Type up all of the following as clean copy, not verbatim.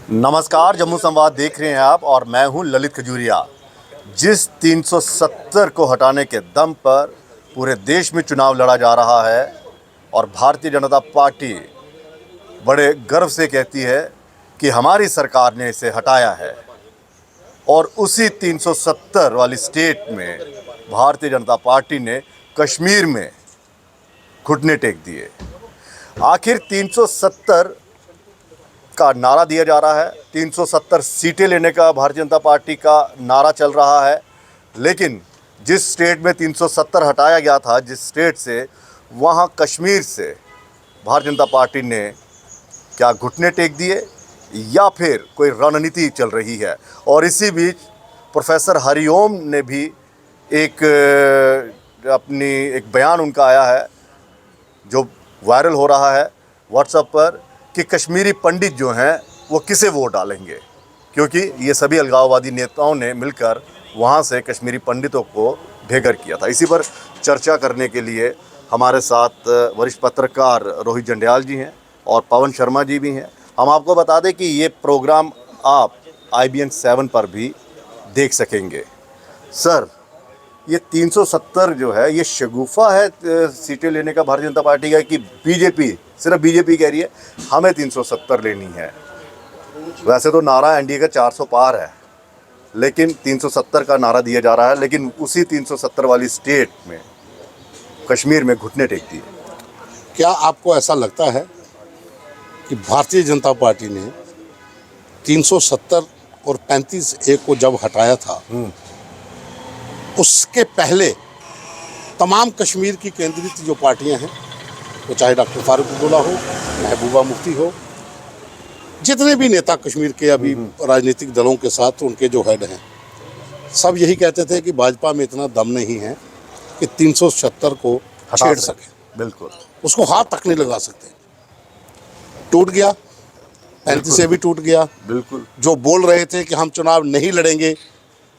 नमस्कार, जम्मू संवाद देख रहे हैं आप और मैं हूं ललित खजूरिया। जिस 370 को हटाने के दम पर पूरे देश में चुनाव लड़ा जा रहा है और भारतीय जनता पार्टी बड़े गर्व से कहती है कि हमारी सरकार ने इसे हटाया है, और उसी 370 वाली स्टेट में भारतीय जनता पार्टी ने कश्मीर में घुटने टेक दिए। आखिर 370 का नारा दिया जा रहा है, 370 सीटें लेने का भारतीय जनता पार्टी का नारा चल रहा है, लेकिन जिस स्टेट में 370 हटाया गया था, जिस स्टेट से, वहाँ कश्मीर से भारतीय जनता पार्टी ने क्या घुटने टेक दिए या फिर कोई रणनीति चल रही है। और इसी बीच प्रोफेसर हरिओम ने भी एक बयान उनका आया है जो वायरल हो रहा है व्हाट्सएप पर कि कश्मीरी पंडित जो हैं वो किसे वोट डालेंगे, क्योंकि ये सभी अलगाववादी नेताओं ने मिलकर वहाँ से कश्मीरी पंडितों को बेघर किया था। इसी पर चर्चा करने के लिए हमारे साथ वरिष्ठ पत्रकार रोहित जंडियाल जी हैं और पवन शर्मा जी भी हैं। हम आपको बता दें कि ये प्रोग्राम आप IBN 7 पर भी देख सकेंगे। सर, ये 370 जो है ये शगुफा है सीटें लेने का भारतीय जनता पार्टी का, कि बीजेपी, सिर्फ बीजेपी कह रही है हमें 370 लेनी है? वैसे तो नारा NDA का 400 पार है, लेकिन 370 का नारा दिया जा रहा है, लेकिन उसी 370 वाली स्टेट में कश्मीर में घुटने टेक दिए। क्या आपको ऐसा लगता है कि भारतीय जनता पार्टी ने 370 और 35A को जब हटाया था, उसके पहले तमाम कश्मीर की केंद्रित जो पार्टियां हैं, वो चाहे डॉक्टर फारूक अब्दुल्ला हो, महबूबा मुफ्ती हो, जितने भी नेता कश्मीर के अभी राजनीतिक दलों के साथ उनके जो हेड हैं, सब यही कहते थे कि भाजपा में इतना दम नहीं है कि 370 को छेड़ सके। बिल्कुल, उसको हाथ तक नहीं लगा सकते। टूट गया, 35A भी टूट गया। बिल्कुल, जो बोल रहे थे कि हम चुनाव नहीं लड़ेंगे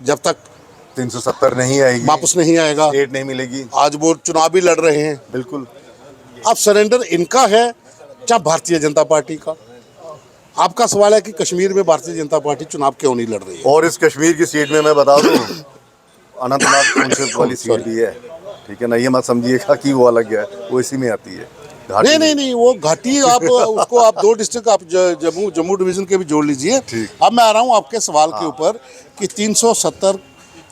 जब तक 370 नहीं आएगी, वापस नहीं आएगा, स्टेट नहीं मिलेगी, आज वो चुनाव भी लड़ रहे हैं। बिल्कुल। अब सरेंडर इनका है या भारतीय जनता पार्टी का? आपका सवाल है कि कश्मीर में भारतीय जनता पार्टी चुनाव क्यों नहीं लड़ रही है? और इस कश्मीर की सीट में मैं बता दूं, अनंतनाग काउंसिल वाली सीट भी है, ठीक है ना? ये मत समझिएगा कि वो अलग है, वो इसी में आती है। नहीं, वो घाटी आप उसको आप 2 डिस्ट्रिक्ट आप जम्मू डिवीजन के भी जोड़ लीजिए। अब मैं आ रहा हूँ आपके सवाल के ऊपर कि 370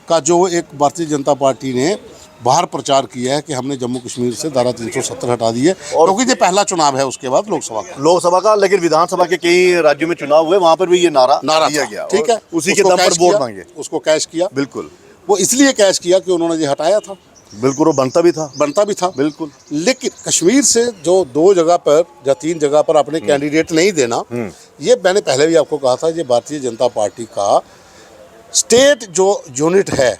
का जो एक भारतीय जनता पार्टी ने बाहर प्रचार किया है कि हमने जम्मू कश्मीर से धारा 370 हटा दी है, क्योंकि ये पहला चुनाव है उसके बाद लोकसभा का, लेकिन विधानसभा के कई राज्यों में चुनाव हुए, वहां पर भी ये नारा दिया गया। ठीक है, उसी के दम पर वोट मांगे, उसको कैश किया। बिल्कुल, वो इसलिए कैश किया कि उन्होंने ये हटाया था। बिल्कुल, वो बनता भी था, बिल्कुल। लेकिन कश्मीर से जो 2 जगह पर या 3 जगह पर अपने कैंडिडेट नहीं देना, ये मैंने पहले भी आपको कहा था, ये भारतीय जनता पार्टी का स्टेट जो यूनिट है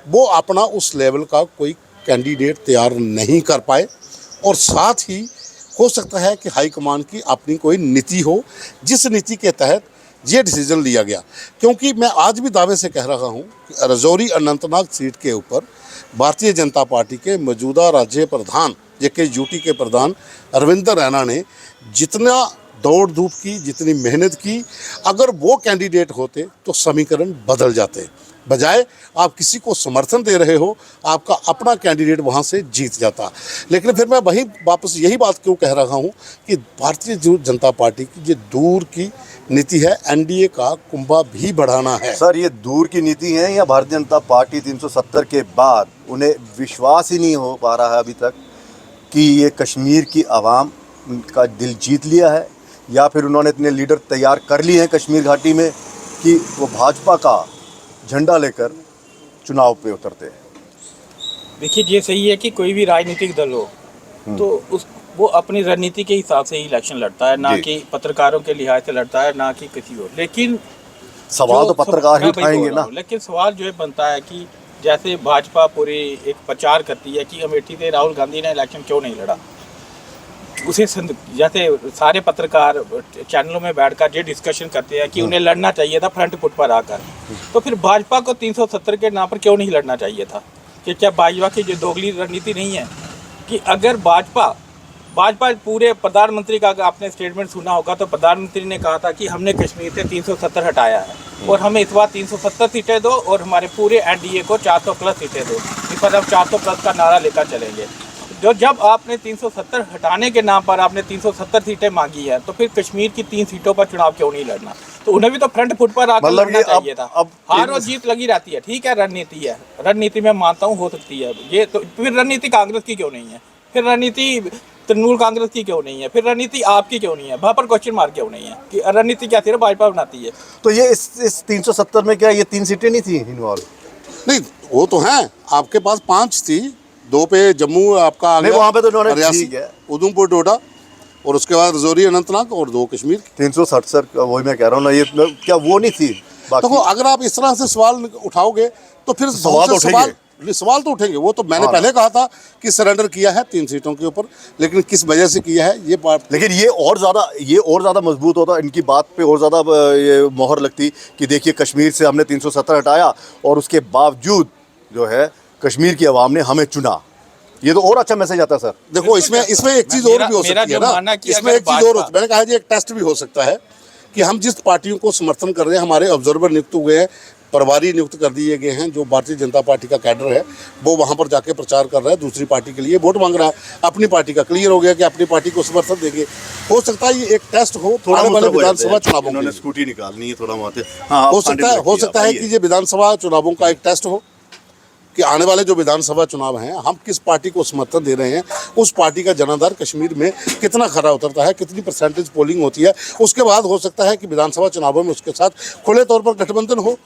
वो अपना उस लेवल का कोई कैंडिडेट तैयार नहीं कर पाए, और साथ ही हो सकता है कि हाईकमान की अपनी कोई नीति हो जिस नीति के तहत ये डिसीजन लिया गया। क्योंकि मैं आज भी दावे से कह रहा हूँ कि राजौरी अनंतनाग सीट के ऊपर भारतीय जनता पार्टी के मौजूदा राज्य प्रधान JKUT के प्रधान अरविंदर रैना ने जितना दौड़ धूप की, जितनी मेहनत की, अगर वो कैंडिडेट होते तो समीकरण बदल जाते। बजाय आप किसी को समर्थन दे रहे हो, आपका अपना कैंडिडेट वहाँ से जीत जाता। लेकिन फिर मैं वही वापस यही बात क्यों कह रहा हूँ कि भारतीय जनता पार्टी की ये दूर की नीति है, NDA का कुंभा भी बढ़ाना है। सर, ये दूर की नीति है या भारतीय जनता पार्टी 370 के बाद उन्हें विश्वास ही नहीं हो पा रहा है अभी तक कि ये कश्मीर की आवाम का दिल जीत लिया है, या फिर उन्होंने इतने लीडर तैयार कर लिए हैं कश्मीर घाटी में कि वो भाजपा का झंडा लेकर चुनाव पे उतरते हैं? देखिए, ये सही है कि कोई भी राजनीतिक दल हो तो वो अपनी रणनीति के हिसाब से ही इलेक्शन लड़ता है, ना कि पत्रकारों के लिहाज से लड़ता है, ना कि किसी और। लेकिन सवाल तो पत्रकार ही उठाएंगे ना। लेकिन सवाल जो है बनता है कि जैसे भाजपा पूरी एक प्रचार करती है कि अमेठी से राहुल गांधी ने इलेक्शन क्यों नहीं लड़ा, उसे जैसे सारे पत्रकार चैनलों में बैठकर ये डिस्कशन करते हैं कि उन्हें लड़ना चाहिए था फ्रंट फुट पर आकर, तो फिर भाजपा को 370 के नाम पर क्यों नहीं लड़ना चाहिए था? कि क्या भाजपा की जो दोगली रणनीति नहीं है कि अगर भाजपा भाजपा पूरे प्रधानमंत्री का अगर आपने स्टेटमेंट सुना होगा तो प्रधानमंत्री ने कहा था कि हमने कश्मीर से 370 हटाया है और हमें इस बार 370 सीटें दो और हमारे पूरे एनडीए को 400 प्लस सीटें दो। इस पर हम 400 प्लस का नारा लेकर चलेंगे। जो जब आपने 370 हटाने के नाम पर आपने 370 सीटें मांगी है तो फिर कश्मीर की 3 सीटों पर चुनाव क्यों नहीं लड़ना? तो उन्हें भी तो फ्रंट फुट पर आकर लड़ना चाहिए था। हार और जीत लगी रहती है, ठीक है, रणनीति है, रणनीति में मानता हूँ हो सकती है ये, तो फिर रणनीति कांग्रेस की क्यों नहीं है? फिर रणनीति तृणमूल कांग्रेस की क्यों नहीं है? फिर रणनीति आपकी क्यों नहीं है? वहाँ पर क्वेश्चन मार्क क्यों नहीं है कि रणनीति क्या सिर्फ भाजपा बनाती है? तो ये इस 370 में क्या ये 3 सीटें नहीं थी इन्वॉल्व? नहीं, वो तो हैं, आपके पास 5 थी, 2 पे जम्मू आपका आ नहीं, गया, वहाँ पे तो उन्होंने रियासी, ठीक है। उधमपुर डोडा, और उसके बाद रजौरी अनंतनाग और 2 कश्मीर। 360 सर, वही मैं कह रहा हूँ ना, ये क्या वो नहीं थी बाकी? देखो, अगर आप इस तरह से सवाल उठाओगे तो फिर सवाल तो सवाल तो उठेंगे। वो तो मैंने पहले कहा था कि सरेंडर किया है 3 सीटों के ऊपर, लेकिन किस वजह से किया है ये बात। लेकिन ये और ज़्यादा मजबूत होता, इनकी बात पे और ज़्यादा ये मोहर लगती कि देखिए कश्मीर से हमने 370 हटाया और उसके बावजूद जो है कश्मीर की आवाम ने हमें चुना। ये तो और अच्छा मैसेज आता है सर। देखो, इसमें एक चीज़ और भी हो सकती है ना, इसमें एक चीज़ और, मैंने कहा जी एक टेस्ट भी हो सकता है कि हम जिस पार्टियों को समर्थन कर रहे हैं, हमारे ऑब्जर्वर नियुक्त हुए हैं, प्रभारी नियुक्त कर दिए गए हैं, जो भारतीय जनता पार्टी का कैडर है वो वहाँ पर जाके प्रचार कर रहा है, दूसरी पार्टी के लिए वोट मांग रहा है, अपनी पार्टी का क्लियर हो गया कि अपनी पार्टी को समर्थन देंगे। हो सकता है ये एक टेस्ट हो आने वाले विधानसभा चुनावों में। स्कूटी निकालनी है थोड़ा वहाँ से। हो सकता है कि ये विधानसभा चुनावों का एक टेस्ट हो कि आने वाले जो विधानसभा चुनाव हैं, हम किस पार्टी को समर्थन दे रहे हैं, उस पार्टी का जनाधार कश्मीर में कितना खरा उतरता है, कितनी परसेंटेज पोलिंग होती है। उसके बाद हो सकता है कि विधानसभा चुनावों में उसके साथ खुले तौर पर गठबंधन हो।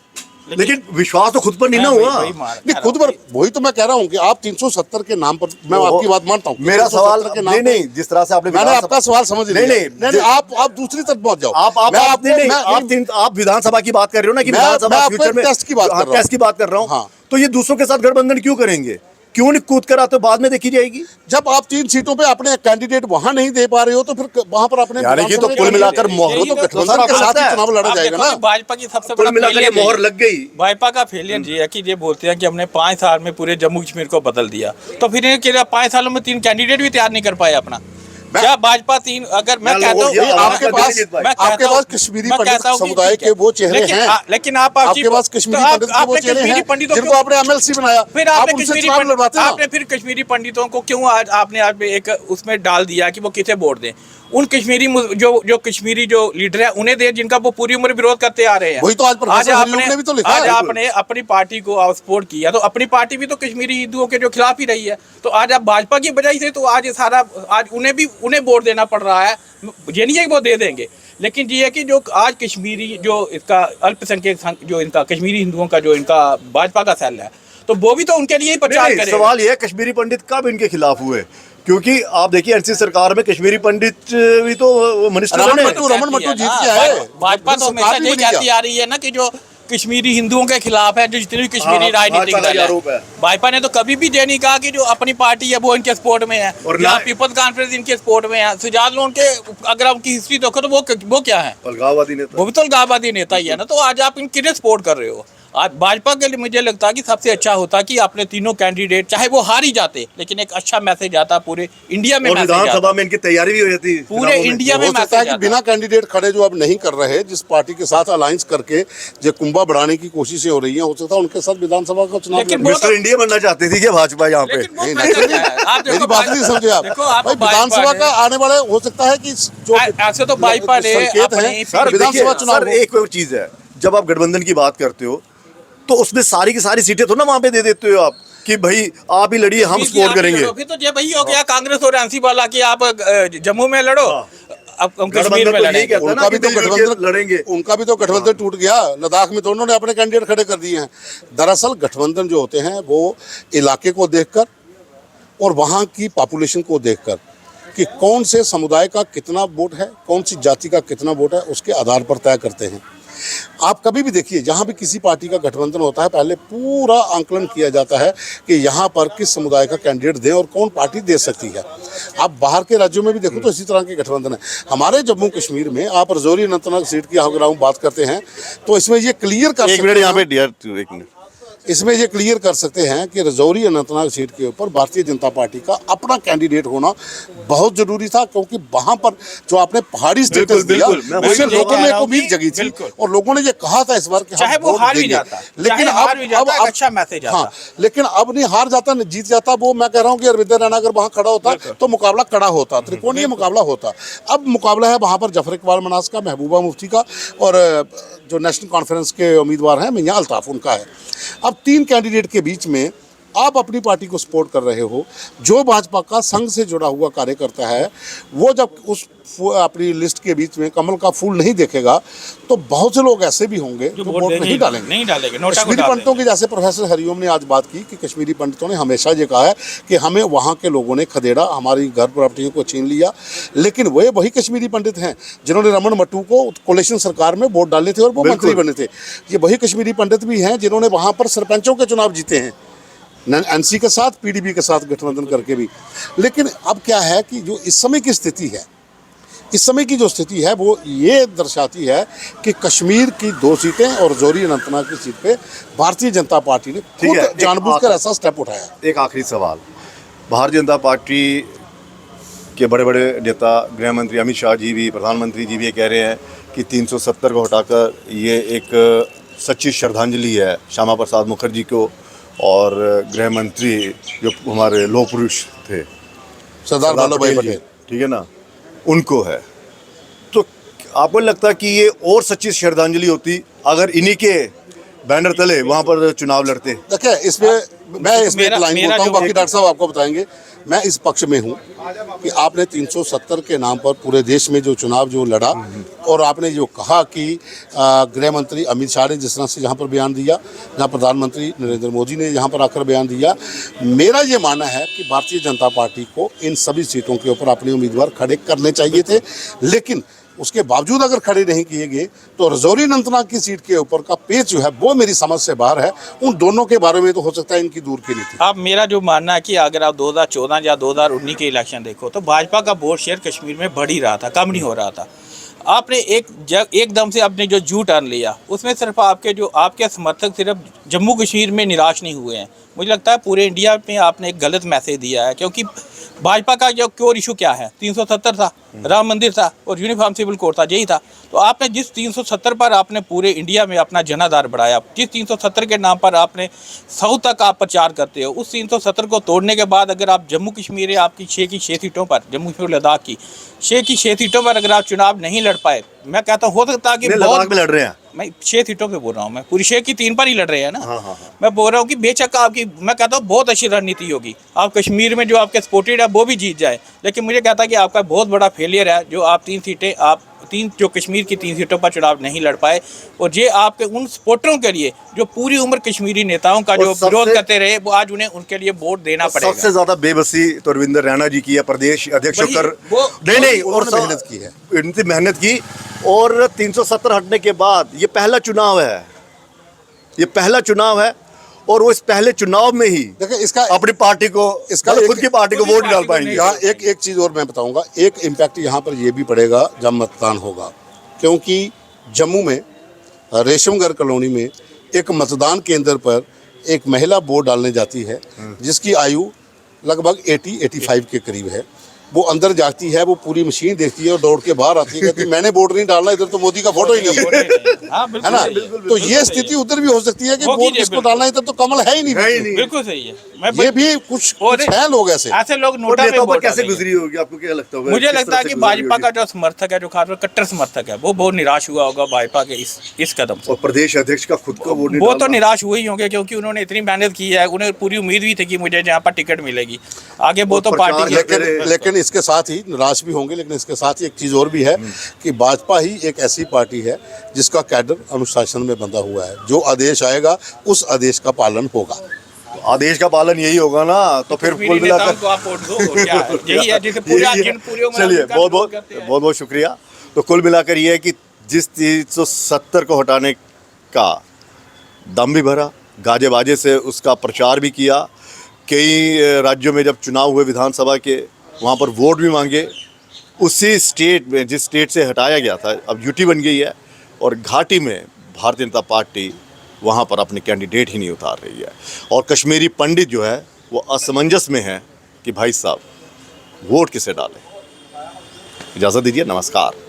लेकिन विश्वास तो खुद पर नहीं ना हुआ। नहीं, खुद पर वही तो मैं कह रहा हूँ कि आप 370 के नाम पर, मैं आपकी बात मानता हूँ, मेरा सवाल नहीं, जिस तरह से आपने मैंने आपका सवाल समझ लिया। नहीं, आप दूसरी तरफ पहुंच जाओ। आप विधानसभा की बात कर रहे हो ना कि विधानसभा फ्यूचर में टेस्ट की बात कर रहा हूँ। तो ये दूसरों के साथ गठबंधन क्यों करेंगे? क्यों नहीं कूद कर आते? बाद में देखी जाएगी। जब आप 3 सीटों पे अपने कैंडिडेट वहां नहीं दे पा रहे हो तो फिर वहां पर अपने यानी कि तो कुल मिलाकर मोहर तो गठबंधन के साथ ही चुनाव लड़ा जाएगा ना। भाजपा की सबसे बड़ा फेलियर मोहर लग गई। भाजपा का फेलियर ये है कि ये बोलते हैं कि हमने 5 साल में पूरे जम्मू कश्मीर को बदल दिया, तो फिर इन्हें 5 सालों में 3 कैंडिडेट भी तैयार नहीं कर पाए अपना। क्या भाजपा 3, अगर मैं कहता हूँ आपके पास कश्मीरी पंडित समुदाय के वो चेहरे हैं, लेकिन आपके पास कश्मीरी पंडित के वो चेहरे हैं जिनको आपने एमएलसी बनाया, फिर आपने फिर कश्मीरी पंडितों को क्यों आपने आज एक उसमें डाल दिया कि वो किसे वोट दें? उन कश्मीरी जो कश्मीरी जो लीडर है उन्हें दे, जिनका वो पूरी उम्र विरोध करते आ रहे हैं। वही तो आज आपने अपनी पार्टी को सपोर्ट किया, तो अपनी पार्टी भी तो कश्मीरी हिंदुओं के जो खिलाफ ही रही है। तो आज आप भाजपा की वजह से तो आज सारा आज उन्हें वोट देना पड़ रहा है। ये नहीं है कि वो दे देंगे, लेकिन ये है कि जो आज कश्मीरी जो इसका अल्पसंख्यक जो इनका कश्मीरी हिंदुओं का जो इनका भाजपा का सेल है, तो वो भी तो उनके लिए ही प्रचार करेगा। सवाल ये है कश्मीरी पंडित कब इनके खिलाफ हुए? क्योंकि आप देखिए एनसी सरकार में कश्मीरी पंडित भी तो मिनिस्टर रमन मट्टू जीत के आए। भाजपा तो हमेशा ये कहती आ रही है ना कि जो कश्मीरी हिंदुओं के खिलाफ है, जो जितनी भी कश्मीरी राजनीतिक दल है, भाजपा ने तो कभी भी ये नहीं कहा कि जो अपनी पार्टी है वो इनके सपोर्ट में है, और पीपल्स कॉन्फ्रेंस इनके सपोर्ट में है। सुजात लोन के अगर उनकी हिस्ट्री देखो तो वो क्या है? अलगाववादी नेता। वो भी तो अलगाववादी नेता ही है ना। तो आज आप इनके सपोर्ट कर रहे हो। आज भाजपा के लिए मुझे लगता है कि सबसे अच्छा होता कि आपने तीनों कैंडिडेट, चाहे वो हार ही जाते, लेकिन एक अच्छा मैसेज आता पूरे इंडिया में, विधानसभा में इनकी तैयारी भी हो जाती पूरे इंडिया में। मैसेज कि बिना कैंडिडेट खड़े जो अब नहीं कर रहे, जिस पार्टी के साथ अलायंस करके जो कुंभा बढ़ाने की कोशिशें हो रही है, हो सकता है उनके साथ विधानसभा का चुनाव। मिस्टर इंडिया बनना चाहती थी क्या भाजपा यहाँ पे? मेरी बात नहीं समझे आप। विधानसभा का आने वाले हो सकता है कि जो ऐसे तो भाजपा ने विधानसभा चुनाव। एक और चीज है, जब आप गठबंधन की बात करते हो तो उसमें सारी की सारी सीटें तो ना वहां पे दे देते हो आप कि भाई आप ही लड़िए, हम सपोर्ट करेंगे। फिर तो ये वही हो गया कांग्रेस और एनसी वाला कि आप जम्मू में लड़ो, अब कश्मीर में लड़ेंगे। उनका भी तो गठबंधन लड़ेंगे, उनका भी तो गठबंधन टूट गया। लद्दाख में तो उन्होंने अपने कैंडिडेट खड़े कर दिए हैं। दरअसल गठबंधन जो होते हैं वो इलाके को देखकर और वहाँ की पॉपुलेशन को देखकर कि कौन से समुदाय का कितना वोट है, कौन सी जाति का कितना वोट है, उसके आधार पर तय करते हैं। आप कभी भी देखिए, जहाँ भी किसी पार्टी का गठबंधन होता है, पहले पूरा आंकलन किया जाता है कि यहाँ पर किस समुदाय का कैंडिडेट दे और कौन पार्टी दे सकती है। आप बाहर के राज्यों में भी देखो तो इसी तरह के गठबंधन है। हमारे जम्मू कश्मीर में आप रजौरी अनंतनाग सीट की अगर हम बात करते हैं तो इसमें ये क्लियर कर, एक मिनट यहाँ पे डियर, एक मिनट, इसमें ये क्लियर कर सकते हैं कि रजौरी अनंतनाग सीट के ऊपर भारतीय जनता पार्टी का अपना कैंडिडेट होना बहुत जरूरी था, क्योंकि वहां पर जो आपने पहाड़ी स्टेटस दिया बिल्कुल, मैं उससे वही लोगों कह में रहा एक हूं उम्मीद कि जगी थी बिल्कुल। और लोगों ने ये कहा था इस बार कि चाहे हम वो वोट हार भी देंगे। जाता, लेकिन चाहे हार भी जाता, एक अच्छा मैसेज आता। हाँ, लेकिन अब नहीं हार जाता नहीं जीत जाता। वो मैं कह रहा हूँ कि अरविंद रैना अगर वहां खड़ा होता तो मुकाबला कड़ा होता, त्रिकोणीय मुकाबला होता। अब मुकाबला है वहां पर जफर इकबाल मनास का, महबूबा मुफ्ती का और जो नेशनल कॉन्फ्रेंस के उम्मीदवार हैं मियां अल्ताफ उनका है। अब तीन कैंडिडेट के बीच में आप अपनी पार्टी को सपोर्ट कर रहे हो, जो भाजपा का संघ से जुड़ा हुआ कार्यकर्ता है वो जब उस अपनी लिस्ट के बीच में कमल का फूल नहीं देखेगा तो बहुत से लोग ऐसे भी होंगे जो वोट नहीं डालेंगे। नोटा को कश्मीरी डाल पंडितों की, जैसे प्रोफेसर हरिओम ने आज बात की कि कश्मीरी पंडितों ने हमेशा ये कहा है कि हमें वहाँ के लोगों ने खदेड़ा, हमारी घर प्रॉपर्टियों को छीन लिया। लेकिन वे वही कश्मीरी पंडित हैं जिन्होंने रमन मट्टू को कोalition सरकार में वोट डाले थे और वो मंत्री बने थे। ये वही कश्मीरी पंडित भी हैं जिन्होंने वहाँ पर सरपंचों के चुनाव जीते हैं, एनसी के साथ, पीडीपी के साथ गठबंधन करके भी। लेकिन अब क्या है कि जो इस समय की स्थिति है, इस समय की जो स्थिति है वो ये दर्शाती है कि कश्मीर की 2 सीटें और रजौरी अनंतनाग की सीट पे भारतीय जनता पार्टी ने ठीक है, खुद जानबूझकर ऐसा स्टेप उठाया। एक आखिरी सवाल, भारतीय जनता पार्टी के बड़े बड़े नेता गृह मंत्री अमित शाह जी भी, प्रधानमंत्री जी भी ये कह रहे हैं कि 370 को हटाकर ये एक सच्ची श्रद्धांजलि है श्यामा प्रसाद मुखर्जी को और गृह मंत्री जो हमारे लौह पुरुष थे सरदार वल्लभ भाई जी, पटेल, ठीक है ना, उनको है। तो आपको लगता है कि ये और सच्ची श्रद्धांजलि होती अगर इन्हीं के बैनर तले वहाँ पर चुनाव लड़ते? देखिए इसमें मैं इसमें एक लाइन बोलता हूँ, बाकी डॉक्टर साहब आपको बताएंगे। मैं इस पक्ष में हूँ कि आपने 370 के नाम पर पूरे देश में जो चुनाव जो लड़ा और आपने जो कहा कि गृह मंत्री अमित शाह ने जिस तरह से यहाँ पर बयान दिया, जहाँ प्रधानमंत्री नरेंद्र मोदी ने यहाँ पर आकर बयान दिया, मेरा ये मानना है कि भारतीय जनता पार्टी को इन सभी सीटों के ऊपर अपने उम्मीदवार खड़े करने चाहिए थे। लेकिन उसके बावजूद अगर खड़े नहीं किए गए तो रजौरी अनंतनाग की सीट के ऊपर का पेच जो है वो मेरी समझ से बाहर है। उन दोनों के बारे में तो हो सकता है इनकी दूर की नीति। अब मेरा जो मानना है कि अगर आप 2014 या 2019 के इलेक्शन देखो तो भाजपा का वोट शेयर कश्मीर में बढ़ ही रहा था, कम नहीं हो रहा था। आपने एकदम से आपने जो जू टर्न लिया उसमें सिर्फ आपके समर्थक सिर्फ जम्मू कश्मीर में निराश नहीं हुए हैं, मुझे लगता है पूरे इंडिया में आपने एक गलत मैसेज दिया है। क्योंकि भाजपा का जो कोर इशू क्या है, 370 था, राम मंदिर था और यूनिफॉर्म सिविल कोड था, यही था। तो आपने जिस 370 पर आपने पूरे इंडिया में अपना जनाधार बढ़ाया, जिस 370 के नाम पर आपने साउथ तक आप प्रचार करते हो, उस 370 को तोड़ने के बाद अगर आप जम्मू कश्मीर आपकी 6 की 6 सीटों पर, जम्मू कश्मीर लद्दाख की 6 की 6 सीटों पर अगर आप चुनाव नहीं लड़ पाए, मैं कहता हूँ हो सकता है कि लद्दाख में लड़ रहे हैं, मैं 6 सीटों पे बोल रहा हूँ, मैं पूरी 6 की 3 पर ही लड़ रहे हैं ना। हाँ। मैं बोल रहा हूँ कि बेशक आपकी, मैं कहता हूँ बहुत अच्छी रणनीति होगी, आप कश्मीर में जो आपके सपोर्टेड है वो भी जीत जाए। लेकिन मुझे कहता है कि आपका बहुत बड़ा फेलियर है जो आप 3 सीटें जो कश्मीर की 3 सीटों पर चुनाव नहीं लड़ पाए। और ये आपके उन सपोर्टरों के लिए जो पूरी उम्र कश्मीरी नेताओं का जो विरोध करते रहे, वो आज उन्हें उनके लिए वोट देना पड़ेगा। सबसे ज्यादा बेबसी तो रविंद्र रैना जी की है, प्रदेश अध्यक्ष होकर नहीं और मेहनत की है, इतनी मेहनत की। और 370 हटने के बाद ये पहला चुनाव है, ये पहला चुनाव है और वो इस पहले चुनाव में ही देखिए इसका अपनी पार्टी को, इसका खुद की पार्टी को वोट डाल पाएंगे। यहाँ एक चीज़ और मैं बताऊंगा, एक इम्पैक्ट यहाँ पर ये भी पड़ेगा जब मतदान होगा, क्योंकि जम्मू में रेशमगढ़ कॉलोनी में एक मतदान केंद्र पर एक महिला वोट डालने जाती है जिसकी आयु लगभग 80-85 के करीब है। वो अंदर जाती है, वो पूरी मशीन देखती है और दौड़ के बाहर आती है, कहती है मैंने वोट नहीं डालना, इधर तो मोदी का फोटो ही नहीं है, है ना। तो ये स्थिति उधर भी हो सकती है कि वोट किसको डालना है, इधर तो कमल है ही नहीं। बिल्कुल सही है। ये भी कुछ है लोग ऐसे लोग नोटा पे वोट कैसे गुजरी होगी, आपको क्या लगता होगा? मुझे लगता है कि भाजपा का जो समर्थक है, जो खासकर कट्टर समर्थक है, वो बहुत निराश हुआ होगा भाजपा के इस कदम से। और प्रदेश अध्यक्ष का खुद का वोट वो तो निराश हुए ही होंगे क्योंकि उन्होंने इतनी मेहनत की है, उन्हें पूरी उम्मीद भी थी कि मुझे यहाँ पर टिकट मिलेगी आगे, वो तो पार्टी। लेकिन इसके साथ ही निराश भी होंगे, लेकिन इसके साथ ही एक चीज़ और भी है कि भाजपा ही एक ऐसी पार्टी है जिसका कैडर अनुशासन में बंधा हुआ है, जो आदेश आएगा उस आदेश का पालन होगा। आदेश का पालन यही होगा ना, तो फिर कुल मिलाकर चलिए बहुत शुक्रिया। तो कुल मिलाकर ये है कि जिस 370 को हटाने का दम भी भरा, गाजे बाजे से उसका प्रचार भी किया, कई राज्यों में जब चुनाव हुए विधानसभा के, वहाँ पर वोट भी मांगे, उसी स्टेट में जिस स्टेट से हटाया गया था अब यूटी बन गई है और घाटी में भारतीय जनता पार्टी वहाँ पर अपने कैंडिडेट ही नहीं उतार रही है। और कश्मीरी पंडित जो है वो असमंजस में है कि भाई साहब वोट किसे डालें। इजाज़त दीजिए, नमस्कार।